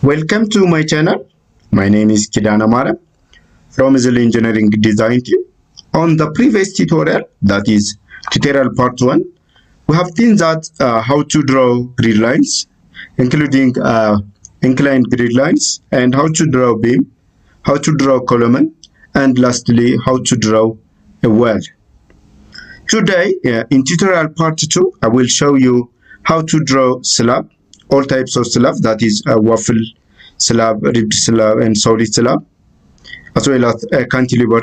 Welcome to my channel. My name is Kidana Mara from Civil Engineering Design Team. On the previous tutorial, that is tutorial part 1, we have seen that how to draw grid lines, including inclined grid lines, and how to draw beam, how to draw column, and lastly, how to draw a wall. Today, in tutorial part 2, I will show you how to draw slab, all types of slab, that is a waffle slab, ribbed slab, and solid slab, as well as a cantilever,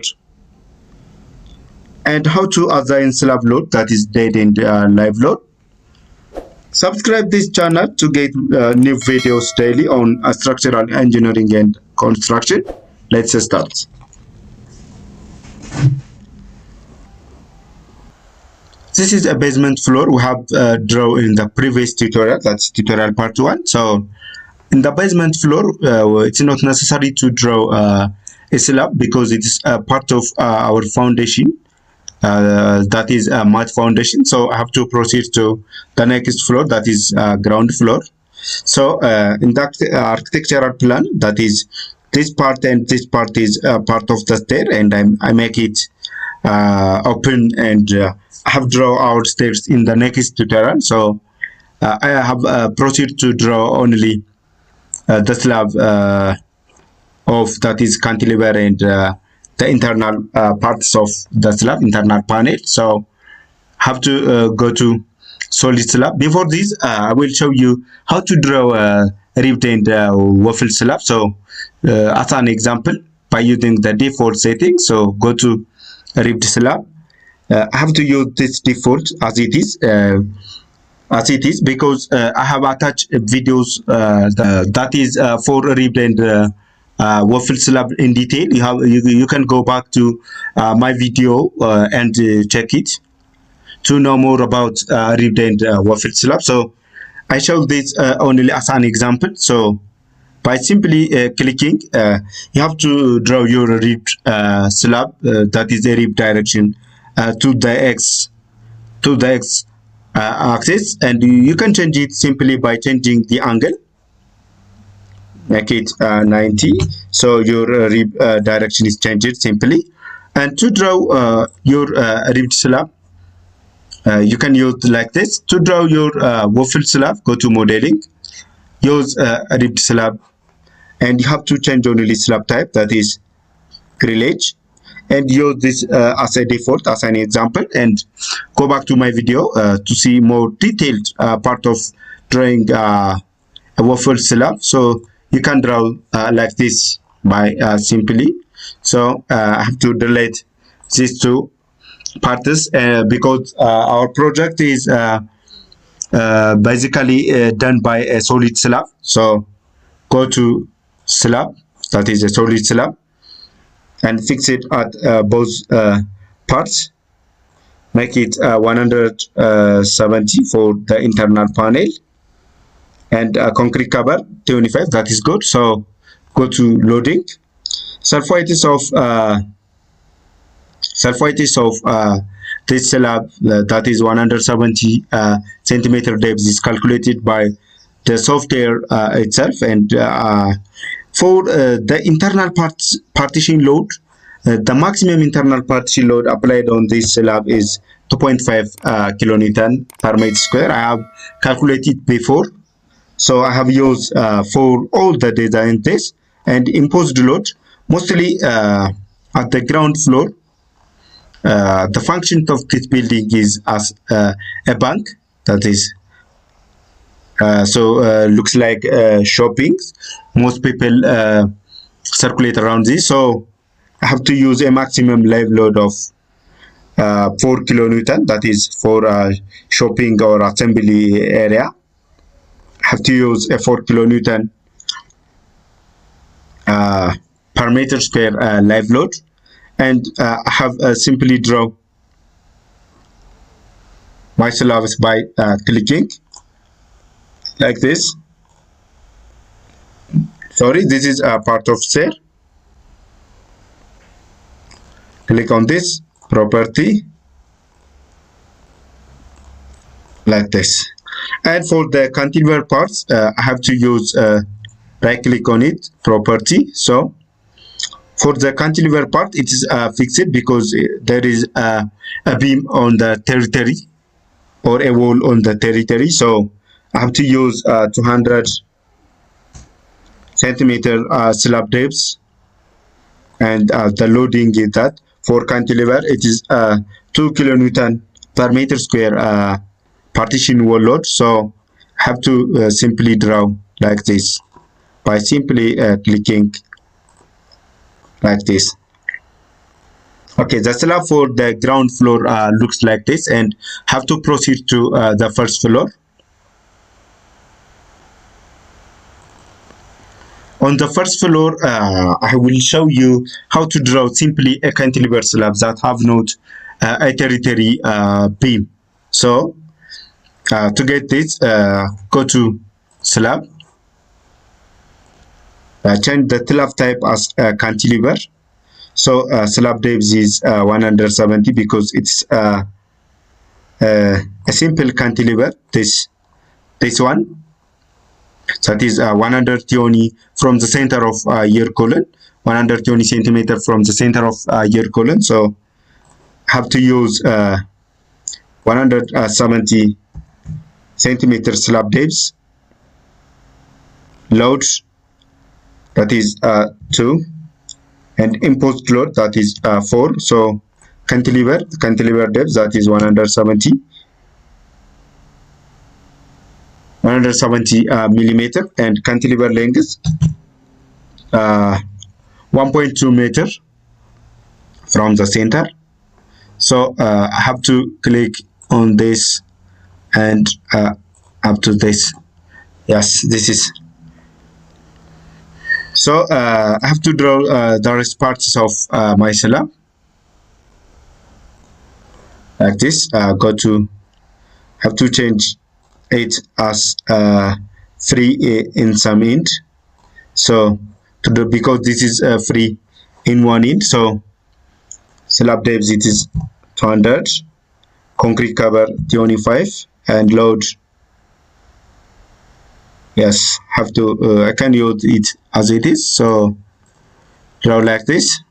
and how to assign slab load, that is dead and live load. Subscribe this channel to get new videos daily on structural engineering and construction. Let's start. This is a basement floor we have drawn in the previous tutorial, that's tutorial part 1. So in the basement floor, it's not necessary to draw a slab because it is a part of our foundation, that is a mud foundation. So I have to proceed to the next floor, that is ground floor. So in that architectural plan, that is this part and this part is part of the stair, and I make it open, and I have draw our stairs in the next tutorial. So I have proceed to draw only the slab of that is cantilever and the internal parts of the slab, internal panel. So have to go to solid slab. Before this, I will show you how to draw a ribbed and waffle slab. So as an example, by using the default setting, so go to ribbed slab. I have to use this default as it is because I have attached videos that is for ribbed and waffle slab in detail. You can go back to my video and check it to know more about ribbed and waffle slab. So I show this only as an example. So by simply clicking, you have to draw your ribbed slab, that is a rib direction to the x axis, and you can change it simply by changing the angle, make it 90, so your rib direction is changed simply. And to draw your ribbed slab, you can use like this. To draw your waffle slab, go to modeling, use a ribbed slab, and you have to change only slab type, that is grillage, and use this as a default, as an example, and go back to my video to see more detailed part of drawing a waffle slab. So you can draw like this by simply. So I have to delete these two parts because our project is basically done by a solid slab. So go to slab, that is a solid slab, and fix it at both parts. Make it 170 for the internal panel, and concrete cover 25, that is good. So go to loading. Surface of this slab, that is 170 centimeter depth, is calculated by the software itself. And for the internal partition load, the maximum internal partition load applied on this slab is 2.5 kilonewton per meter square. I have calculated before, so I have used for all the design tests. And imposed load, mostly at the ground floor, the function of this building is as a bank, that is looks like shopping. Most people circulate around this, so I have to use a maximum live load of 4 kilonewton, that is for shopping or assembly area. I have to use a 4 kilonewton per meter square live load, and I have simply draw my slabs by clicking like this. Sorry, this is a part of stair. Click on this property like this. And for the cantilever parts, I have to use right click on it, property. So for the cantilever part, it is fixed because there is a beam on the territory or a wall on the territory. So I have to use 200 centimeter slab depth, and the loading is that for cantilever it is 2 kilonewton per meter square partition wall load. So I have to simply draw like this by simply clicking like this. Okay, the slab for the ground floor looks like this, and have to proceed to the first floor. On the first floor, I will show you how to draw simply a cantilever slab that have not a territory beam. So to get this, go to slab, change the slab type as cantilever. So slab depth is 170 because it's a simple cantilever. This one, that is 120 from the center of your column, 120 centimeter from the center of your column. So have to use 170 centimeter slab depth. Load, that is 2, and imposed load, that is 4. So cantilever depth, that is 170 millimeter, and cantilever length 1.2 meter from the center. So I have to click on this and up to this. Yes, this is. So I have to draw the rest parts of my slab like this. Have to change it as free in some end. So to do, because this is free in one end, so slab depth it is 200, concrete cover 25, and load, yes, have to I can use it as it is. So draw like this,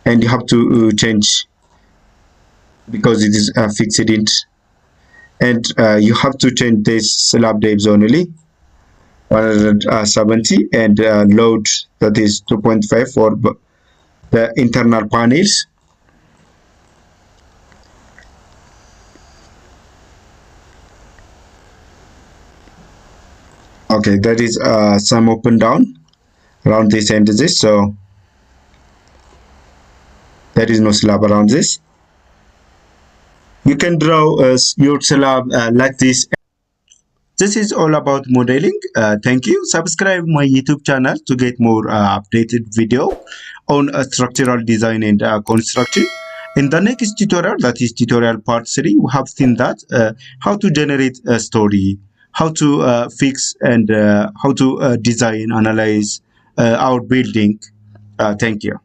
and you have to change because it is fixed in, and you have to change this slab depth only 170, and load, that is 2.5 for the internal panels. Okay, that is some up and down around this and this, so there is no slab around this. You can draw your slab like this. This is all about modeling. Thank you. Subscribe my YouTube channel to get more updated video on structural design and construction. In the next tutorial, that is tutorial part 3, we have seen that how to generate a story, how to fix and how to design, analyze our building. Thank you.